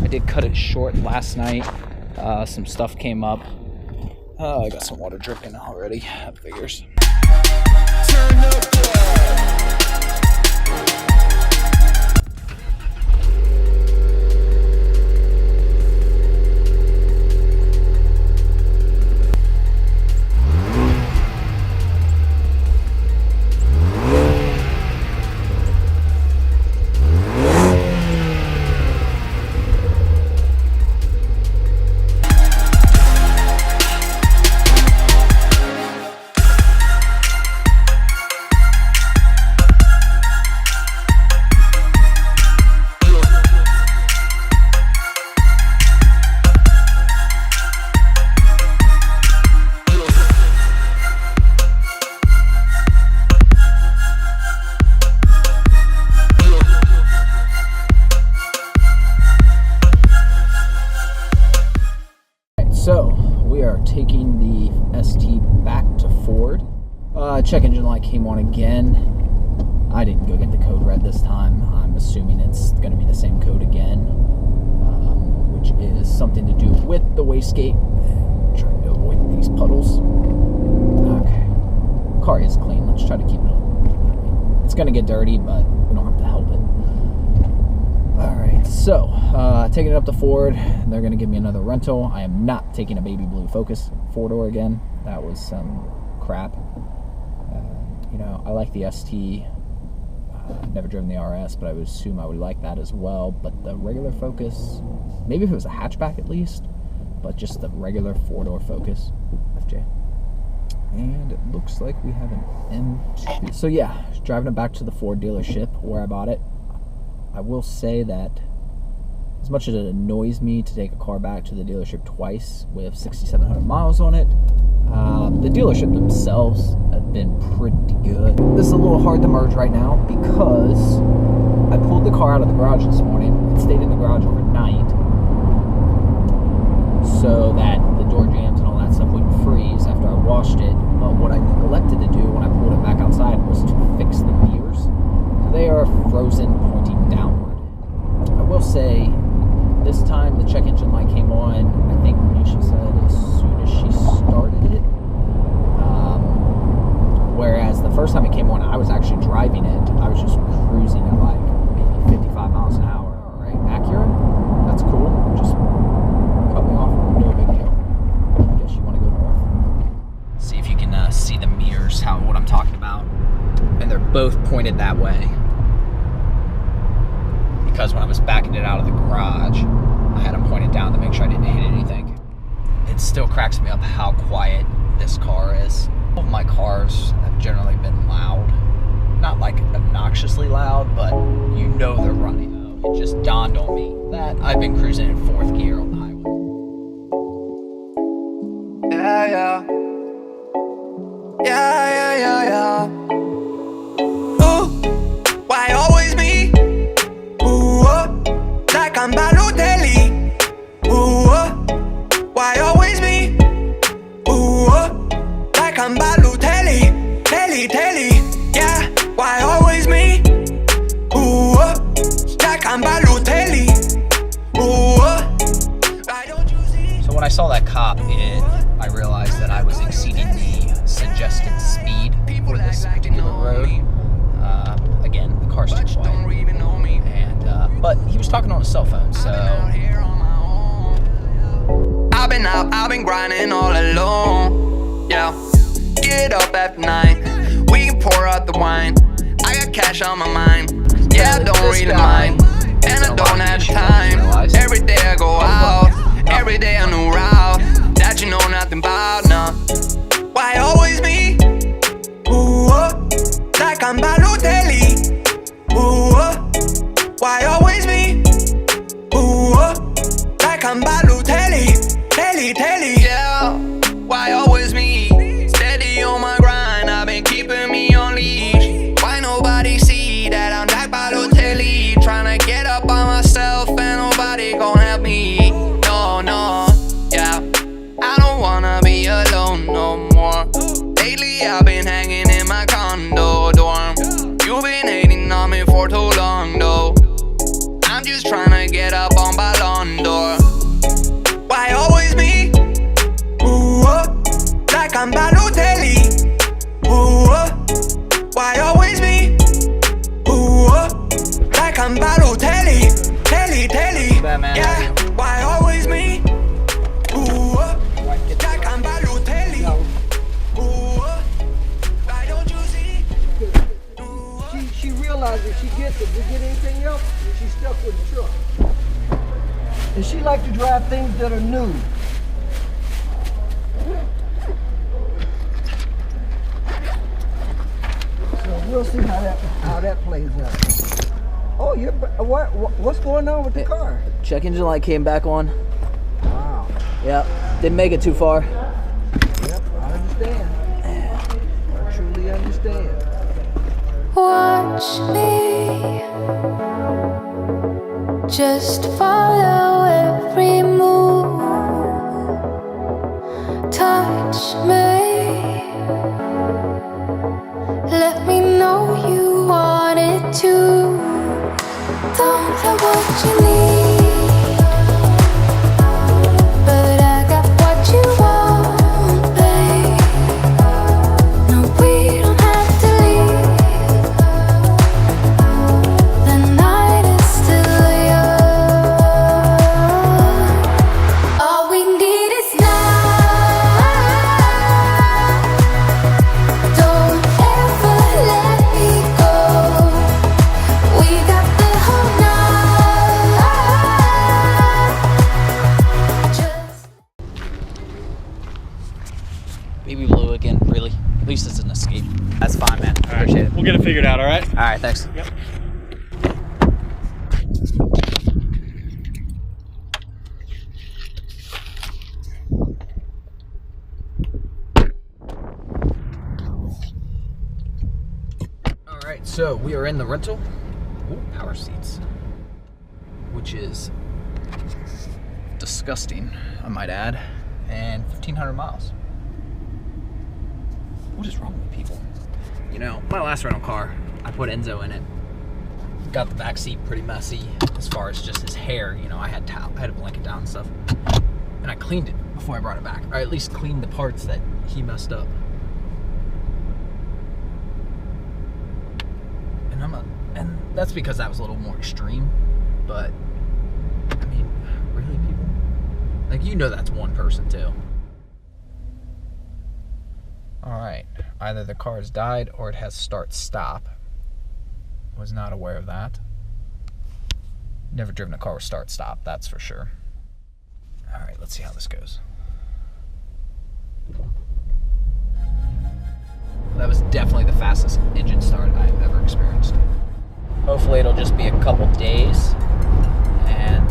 I did cut it short last night. Some stuff came up. I got some water dripping already. That figures. Turn up So we are taking the ST back to Ford. Check engine light came on again. I didn't go get the code red this time. I'm assuming it's going to be the same code again, which is something to do with the wastegate. Trying to avoid these puddles. Okay, car is clean. Let's try to keep it. It's going to get dirty, but we don't have to help it. Alright, so taking it up to Ford. They're going to give me another rental. I am not taking a baby blue Focus 4-door again. That was some crap. You know, I like the ST. I've never driven the RS, but I would assume I would like that as well. But the regular Focus, maybe if it was a hatchback at least, but just the regular 4-door Focus. FJ. And it looks like we have an M2. So yeah, driving it back to the Ford dealership where I bought it. I will say that as much as it annoys me to take a car back to the dealership twice with 6,700 miles on it, the dealership themselves have been pretty good. This is a little hard to merge right now because I pulled the car out of the garage this morning. It stayed in the garage overnight so that the door jams and all that stuff wouldn't freeze after I washed it. But what I neglected to do when I pulled it back outside was to fix the mirrors. So they are frozen, pointing downward. I will say, this time the check engine light came on, I think Nisha said, as soon as she started it. Whereas the first time it came on, I was actually driving it. I was just cruising at like maybe 55 miles an hour. All right, Acura, that's cool. Just cut me off, no big deal. I guess you want to go north. See if you can see the mirrors, what I'm talking about. And they're both pointed that way. Because when I was backing it out of the garage, I had them pointed down to make sure I didn't hit anything. It still cracks me up how quiet this car is. All of my cars have generally been loud. Not like obnoxiously loud, but you know they're running. It just dawned on me that I've been cruising in 4th gear on the highway. Yeah. Ooh, why always me? Like I'm Balotelli. Ooh, why always me? Ooh, like I'm Balotelli. Telly, yeah, why always me? Ooh, like I'm Balotelli. Ooh, why don't you see? So when I saw that cop, I realized that I was exceeding the suggested speed for this particular road. Again, the car's too quiet. But he was talking on his cell phone, so I've been grinding all alone. Yeah, get up at 9. We can pour out the wine. I got cash on my mind. Yeah, I don't really mind, and I don't have the time. Every day I go out, every day a new route that you know nothing about. Nah, why always me? Ooh, like I'm Balotelli. Ooh, why always me? Ooh, like I'm Balotelli. Telly, yeah, why always me? Steady on my grind, I've been keeping me on leash. Why nobody see that I'm like Balotelli? Tryna get up on myself and nobody gon' help me. No, yeah, I don't wanna be alone no more. Lately I've been hanging in my condo dorm. You've been hating on me for too long though. I'm just tryna get up on Balondo. And she like to drive things that are new. So we'll see how that plays out. Oh, what's going on with the car? Check engine light came back on. Wow. Yep, didn't make it too far. Yep, I understand. I truly understand. Watch me, just follow every move. Touch me, let me know you want it too. Don't know what you need, but I got what you want, babe. No, we don't have to leave. The night is still young. All we need is now. Don't ever let me go. We got the whole night. Just Baby blue again, really. At least it's an escape. That's fine, man. All right, Appreciate it. we'll get it figured out, all right? All right, thanks. Yep. All right, so we are in the rental. Ooh, power seats, which is disgusting, I might add, and 1,500 miles. What is wrong with people? You know, my last rental car, I put Enzo in it. Got the back seat pretty messy as far as just his hair. You know, I had a blanket down and stuff, and I cleaned it before I brought it back, or at least cleaned the parts that he messed up. And that's because that was a little more extreme, but I mean, really, people? Like, you know that's one person too. Alright, either the car has died or it has start-stop. Was not aware of that. Never driven a car with start-stop, that's for sure. Alright, let's see how this goes. That was definitely the fastest engine start I've ever experienced. Hopefully it'll just be a couple days, and